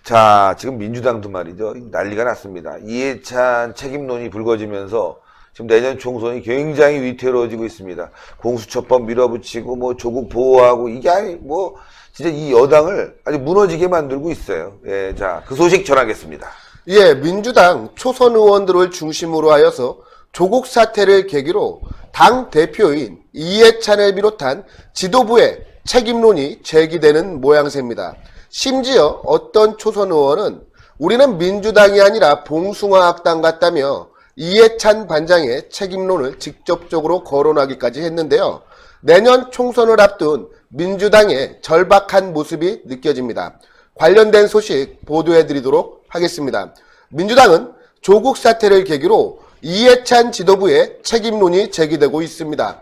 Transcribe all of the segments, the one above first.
자, 지금 민주당도 말이죠. 난리가 났습니다. 이해찬 책임론이 불거지면서 지금 내년 총선이 굉장히 위태로워지고 있습니다. 공수처법 밀어붙이고 뭐 조국 보호하고 이게 아니 뭐 진짜 이 여당을 아주 무너지게 만들고 있어요. 예, 자, 그 소식 전하겠습니다. 예, 민주당 초선 의원들을 중심으로 하여서 조국 사태를 계기로 당 대표인 이해찬을 비롯한 지도부의 책임론이 제기되는 모양새입니다. 심지어 어떤 초선 의원은 우리는 민주당이 아니라 봉숭아학당 같다며 이해찬 반장의 책임론을 직접적으로 거론하기까지 했는데요. 내년 총선을 앞둔 민주당의 절박한 모습이 느껴집니다. 관련된 소식 보도해드리도록 하겠습니다. 민주당은 조국 사태를 계기로 이해찬 지도부의 책임론이 제기되고 있습니다.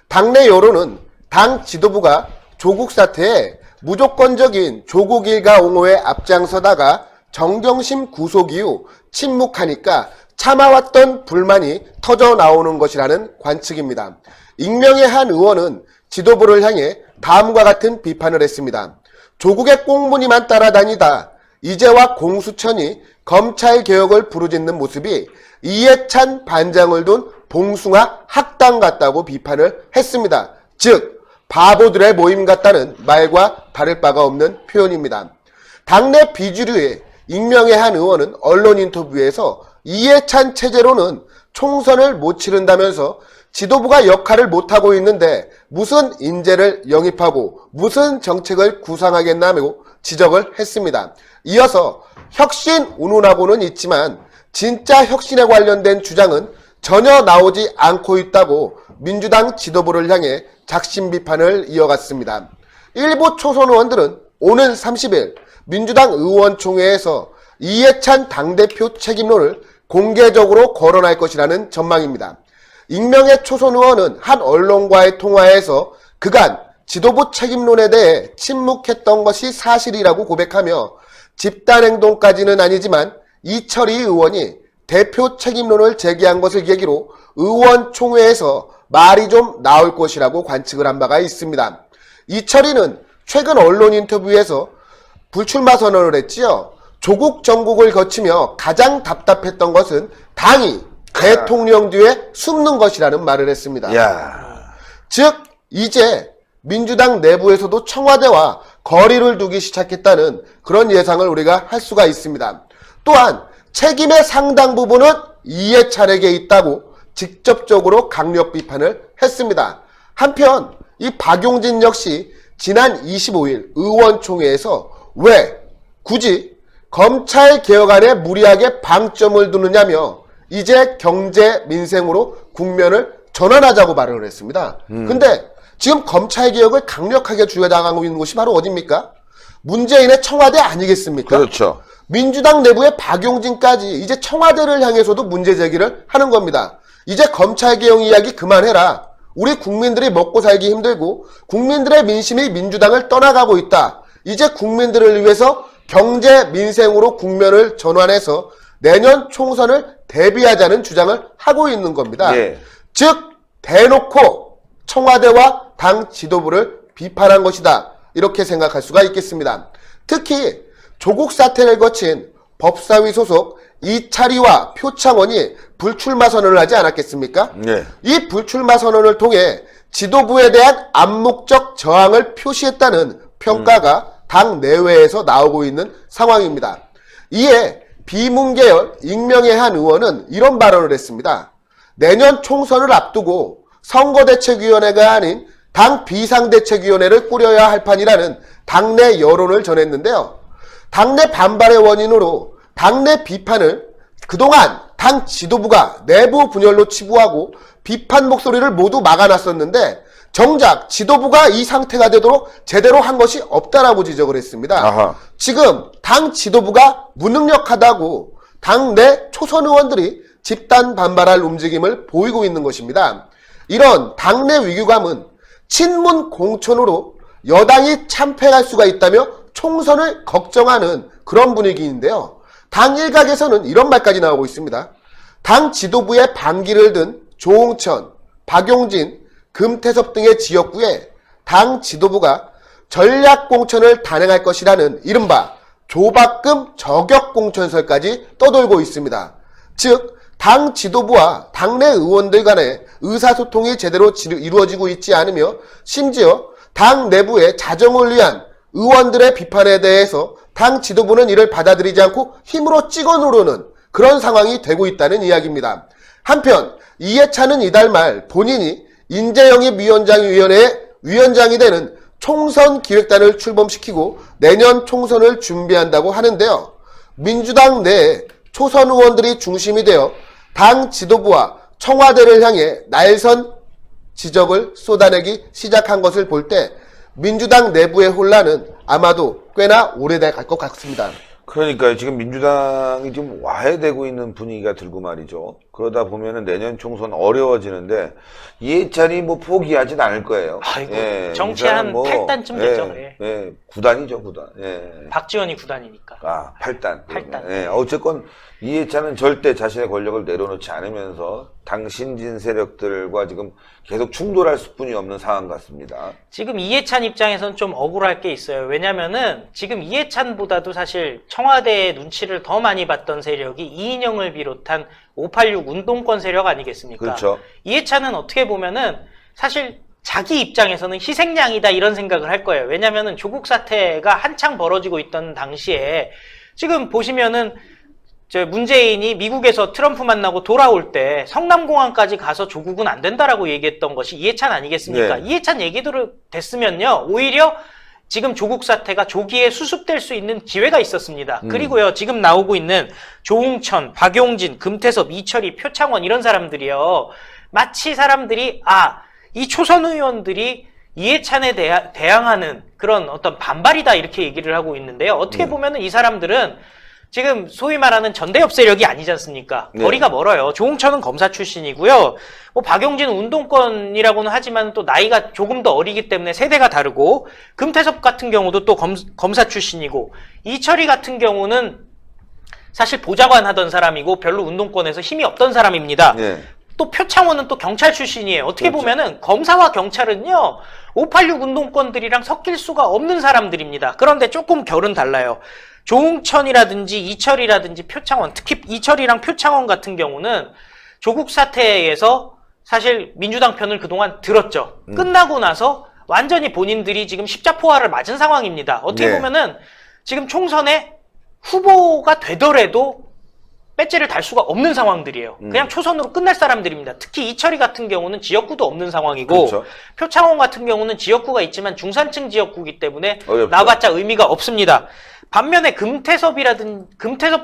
당내 여론은 당 지도부가 조국 사태에 무조건적인 조국 일가 옹호에 앞장서다가 정경심 구속 이후 침묵하니까 참아왔던 불만이 터져 나오는 것이라는 관측입니다. 익명의 한 의원은 지도부를 향해 다음과 같은 비판을 했습니다. 조국의 꽁무니만 따라다니다 이제와 공수처니 검찰 개혁을 부르짖는 모습이 이해찬 반장을 둔 봉숭아 학당 같다고 비판을 했습니다. 즉 바보들의 모임 같다는 말과 다를 바가 없는 표현입니다. 당내 비주류의 익명의 한 의원은 언론 인터뷰에서 이해찬 체제로는 총선을 못 치른다면서 지도부가 역할을 못하고 있는데 무슨 인재를 영입하고 무슨 정책을 구상하겠냐며 지적을 했습니다. 이어서 혁신 운운하고는 있지만 진짜 혁신에 관련된 주장은 전혀 나오지 않고 있다고 민주당 지도부를 향해 작심 비판을 이어갔습니다. 일부 초선 의원들은 오는 30일 민주당 의원총회에서 이해찬 당대표 책임론을 공개적으로 거론할 것이라는 전망입니다. 익명의 초선 의원은 한 언론과의 통화에서 그간 지도부 책임론에 대해 침묵했던 것이 사실이라고 고백하며 집단행동까지는 아니지만 이철희 의원이 대표 책임론을 제기한 것을 계기로 의원총회에서 말이 좀 나올 것이라고 관측을 한 바가 있습니다. 이철희는 최근 언론 인터뷰에서 불출마 선언을 했지요. 조국 정국을 거치며 가장 답답했던 것은 당이 대통령 뒤에 숨는 것이라는 말을 했습니다. 즉 이제 민주당 내부에서도 청와대와 거리를 두기 시작했다는 그런 예상을 우리가 할 수가 있습니다. 또한 책임의 상당 부분은 이해찬에게 있다고 직접적으로 강력 비판을 했습니다. 한편 이 박용진 역시 지난 25일 의원총회에서 왜 굳이 검찰 개혁안에 무리하게 방점을 두느냐며 이제 경제 민생으로 국면을 전환하자고 발언을 했습니다. 근데 지금 검찰 개혁을 강력하게 주장하고 있는 곳이 바로 어디입니까? 문재인의 청와대 아니겠습니까? 그렇죠. 민주당 내부의 박용진까지 이제 청와대를 향해서도 문제 제기를 하는 겁니다. 이제 검찰 개혁 이야기 그만해라. 우리 국민들이 먹고 살기 힘들고 국민들의 민심이 민주당을 떠나가고 있다. 이제 국민들을 위해서 경제 민생으로 국면을 전환해서 내년 총선을 대비하자는 주장을 하고 있는 겁니다. 즉 대놓고 청와대와 당 지도부를 비판한 것이다. 이렇게 생각할 수가 있겠습니다. 특히 조국 사태를 거친 법사위 소속 이철희와 표창원이 불출마 선언을 하지 않았겠습니까? 이 불출마 선언을 통해 지도부에 대한 암묵적 저항을 표시했다는 평가가 당 내외에서 나오고 있는 상황입니다. 이에 비문계열 익명의 한 의원은 이런 발언을 했습니다. 내년 총선을 앞두고 선거대책위원회가 아닌 당 비상대책위원회를 꾸려야 할 판이라는 당내 여론을 전했는데요. 당내 반발의 원인으로 당내 비판을 그동안 당 지도부가 내부 분열로 치부하고 비판 목소리를 모두 막아놨었는데 정작 지도부가 이 상태가 되도록 제대로 한 것이 없다라고 지적을 했습니다. 지금 당 지도부가 무능력하다고 당내 초선 의원들이 집단 반발할 움직임을 보이고 있는 것입니다. 이런 당내 위기감은 친문 공천으로 여당이 참패할 수가 있다며 총선을 걱정하는 그런 분위기인데요. 당 일각에서는 이런 말까지 나오고 있습니다. 당 지도부의 반기를 든 조홍천, 박용진, 금태섭 등의 지역구에 당 지도부가 전략공천을 단행할 것이라는 이른바 조박금 저격 공천설까지 떠돌고 있습니다. 즉, 당 지도부와 당내 의원들 간의 의사소통이 제대로 이루어지고 있지 않으며 심지어 당 내부의 자정을 위한 의원들의 비판에 대해서 당 지도부는 이를 받아들이지 않고 힘으로 찍어 누르는 그런 상황이 되고 있다는 이야기입니다. 한편 이해찬은 이달 말 본인이 인재영입위원장위원회의 위원장이 되는 총선 기획단을 출범시키고 내년 총선을 준비한다고 하는데요. 민주당 내 초선 의원들이 중심이 되어 당 지도부와 청와대를 향해 날선 지적을 쏟아내기 시작한 것을 볼 때 민주당 내부의 혼란은 아마도 꽤나 오래될 것 같습니다. 그러니까요. 지금 민주당이 좀 와해되고 있는 분위기가 들고 말이죠. 그러다 보면은 내년 총선 어려워지는데 이해찬이 뭐 포기하진 않을 거예요. 아이고, 예, 정치 이 사람 한 8단쯤 됐죠. 예, 예, 9단이죠, 9단. 예. 박지원이 9단이니까. 아, 8단. 8단. 예, 어쨌건 이해찬은 절대 자신의 권력을 내려놓지 않으면서 당 신진 세력들과 지금 계속 충돌할 수뿐이 없는 상황 같습니다. 지금 이해찬 입장에서는 좀 억울할 게 있어요. 왜냐면은 지금 이해찬보다도 사실 청와대의 눈치를 더 많이 봤던 세력이 이인영을 비롯한 586 운동권 세력 아니겠습니까? 그렇죠. 이해찬은 어떻게 보면은 사실 자기 입장에서는 희생양이다 이런 생각을 할 거예요. 왜냐면은 조국 사태가 한창 벌어지고 있던 당시에 지금 보시면은 문재인이 미국에서 트럼프 만나고 돌아올 때 성남공항까지 가서 조국은 안 된다라고 얘기했던 것이 이해찬 아니겠습니까? 네. 이해찬 얘기대로 됐으면요. 오히려 지금 조국 사태가 조기에 수습될 수 있는 기회가 있었습니다. 그리고요. 지금 나오고 있는 조웅천, 박용진, 금태섭, 이철희, 표창원 이런 사람들이요. 마치 사람들이 이 초선 의원들이 이해찬에 대항하는 그런 어떤 반발이다 이렇게 얘기를 하고 있는데요. 어떻게 보면은 이 사람들은 지금 소위 말하는 전대협 세력이 아니지 않습니까? 네. 거리가 멀어요. 조홍천은 검사 출신이고요. 뭐 박용진은 운동권이라고는 하지만 또 나이가 조금 더 어리기 때문에 세대가 다르고 금태섭 같은 경우도 또 검사 출신이고 이철희 같은 경우는 사실 보좌관 하던 사람이고 별로 운동권에서 힘이 없던 사람입니다. 네. 또 표창원은 또 경찰 출신이에요. 어떻게 그렇죠. 보면은 검사와 경찰은요 586 운동권들이랑 섞일 수가 없는 사람들입니다. 그런데 조금 결은 달라요. 조웅천이라든지 이철이라든지 표창원, 특히 이철이랑 표창원 같은 경우는 조국 사태에서 사실 민주당 편을 그동안 들었죠. 끝나고 나서 완전히 본인들이 지금 십자포화를 맞은 상황입니다. 어떻게 네. 보면은 지금 총선에 후보가 되더라도 배지를 달 수가 없는 상황들이에요. 그냥 초선으로 끝날 사람들입니다. 특히 이철이 같은 경우는 지역구도 없는 상황이고 그렇죠. 표창원 같은 경우는 지역구가 있지만 중산층 지역구이기 때문에 어렵죠. 나봤자 의미가 없습니다. 반면에 금태섭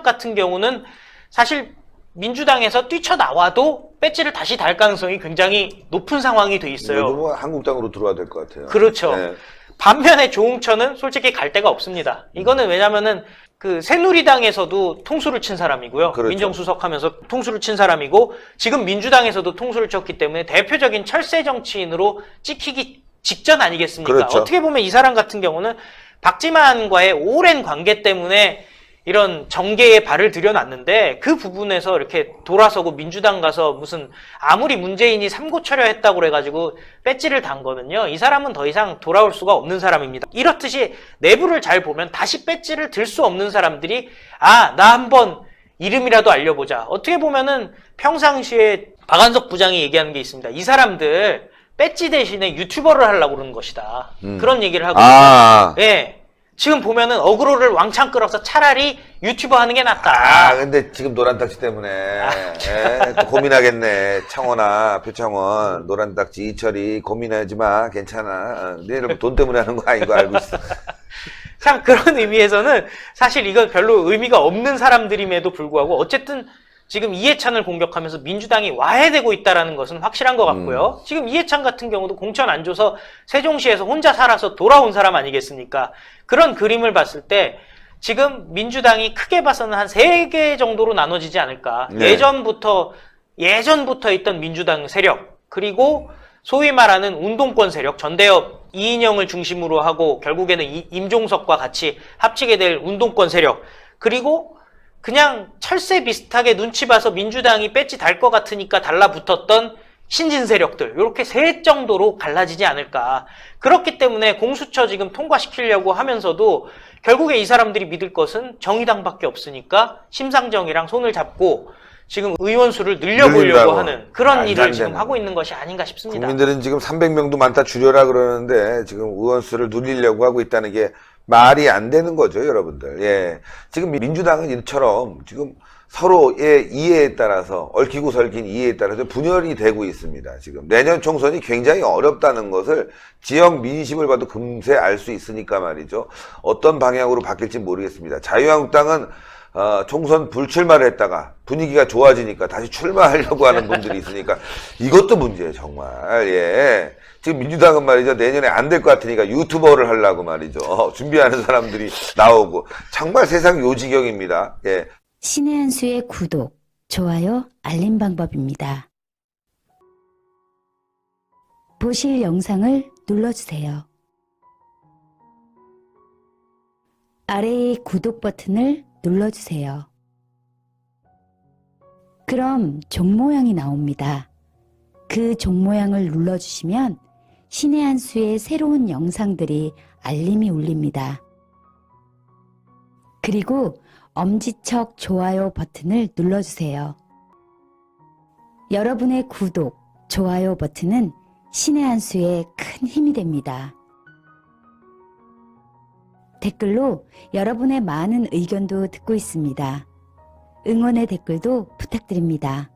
같은 경우는 사실 민주당에서 뛰쳐나와도 배지를 다시 달 가능성이 굉장히 높은 상황이 돼 있어요. 이것도 뭐 한국당으로 들어와야 될 것 같아요. 그렇죠. 네. 반면에 조웅천은 솔직히 갈 데가 없습니다. 이거는 왜냐면은 그 새누리당에서도 통수를 친 사람이고요. 그렇죠. 민정수석하면서 통수를 친 사람이고 지금 민주당에서도 통수를 쳤기 때문에 대표적인 철새 정치인으로 찍히기 직전 아니겠습니까? 그렇죠. 어떻게 보면 이 사람 같은 경우는 박지만과의 오랜 관계 때문에 이런 정계에 발을 들여놨는데 그 부분에서 이렇게 돌아서고 민주당 가서 무슨 아무리 문재인이 삼고철회했다고 그래가지고 배지를 단 거는요. 이 사람은 더 이상 돌아올 수가 없는 사람입니다. 이렇듯이 내부를 잘 보면 다시 배지를 들 수 없는 사람들이 나 한번 이름이라도 알려보자. 어떻게 보면은 평상시에 박한석 부장이 얘기하는 게 있습니다. 이 사람들 배지 대신에 유튜버를 하려고 그러는 것이다. 그런 얘기를 하고 있어요. 예. 지금 보면은 어그로를 왕창 끌어서 차라리 유튜버 하는 게 낫다. 근데 지금 노란딱지 때문에 또 고민하겠네. 창원아, 표창원, 노란딱지 이철이 고민하지 마. 괜찮아. 너희는 돈 때문에 하는 거 아닌 거 알고 있어. 참 그런 의미에서는 사실 이건 별로 의미가 없는 사람들임에도 불구하고 어쨌든 지금 이해찬을 공격하면서 민주당이 와해되고 있다는 것은 확실한 것 같고요. 지금 이해찬 같은 경우도 공천 안 줘서 세종시에서 혼자 살아서 돌아온 사람 아니겠습니까? 그런 그림을 봤을 때 지금 민주당이 크게 봐서는 한 3개 정도로 나눠지지 않을까. 네. 예전부터 있던 민주당 세력, 그리고 소위 말하는 운동권 세력, 전대협 이인영을 중심으로 하고 결국에는 임종석과 같이 합치게 될 운동권 세력, 그리고 그냥 철새 비슷하게 눈치 봐서 민주당이 배지 달 것 같으니까 달라붙었던 신진 세력들 이렇게 셋 정도로 갈라지지 않을까. 그렇기 때문에 공수처 지금 통과시키려고 하면서도 결국에 이 사람들이 믿을 것은 정의당밖에 없으니까 심상정이랑 손을 잡고 지금 의원 수를 늘려보려고 늘린다고. 하는 그런 말도 일을 안 지금 되는. 하고 있는 것이 아닌가 싶습니다. 국민들은 지금 300명도 많다 줄여라 그러는데 지금 의원 수를 늘리려고 하고 있다는 게 말이 안 되는 거죠, 여러분들. 예. 지금 민주당은 이처럼 지금 서로의 이해에 따라서 얽히고 설킨 이해에 따라서 분열이 되고 있습니다. 지금 내년 총선이 굉장히 어렵다는 것을 지역 민심을 봐도 금세 알 수 있으니까 말이죠. 어떤 방향으로 바뀔지 모르겠습니다. 자유한국당은 총선 불출마를 했다가 분위기가 좋아지니까 다시 출마하려고 하는 분들이 있으니까 이것도 문제예요, 정말. 예. 지금 민주당은 말이죠, 내년에 안 될 것 같으니까 유튜버를 하려고 말이죠. 준비하는 사람들이 나오고 정말 세상 요지경입니다. 예. 신의 한 수의 구독, 좋아요, 알림 방법입니다. 보실 영상을 눌러주세요. 아래의 구독 버튼을 눌러주세요. 그럼 종 모양이 나옵니다. 그 종 모양을 눌러주시면 신의 한 수의 새로운 영상들이 알림이 울립니다. 그리고 엄지척 좋아요 버튼을 눌러주세요. 여러분의 구독, 좋아요 버튼은 신의 한 수에 큰 힘이 됩니다. 댓글로 여러분의 많은 의견도 듣고 있습니다. 응원의 댓글도 부탁드립니다.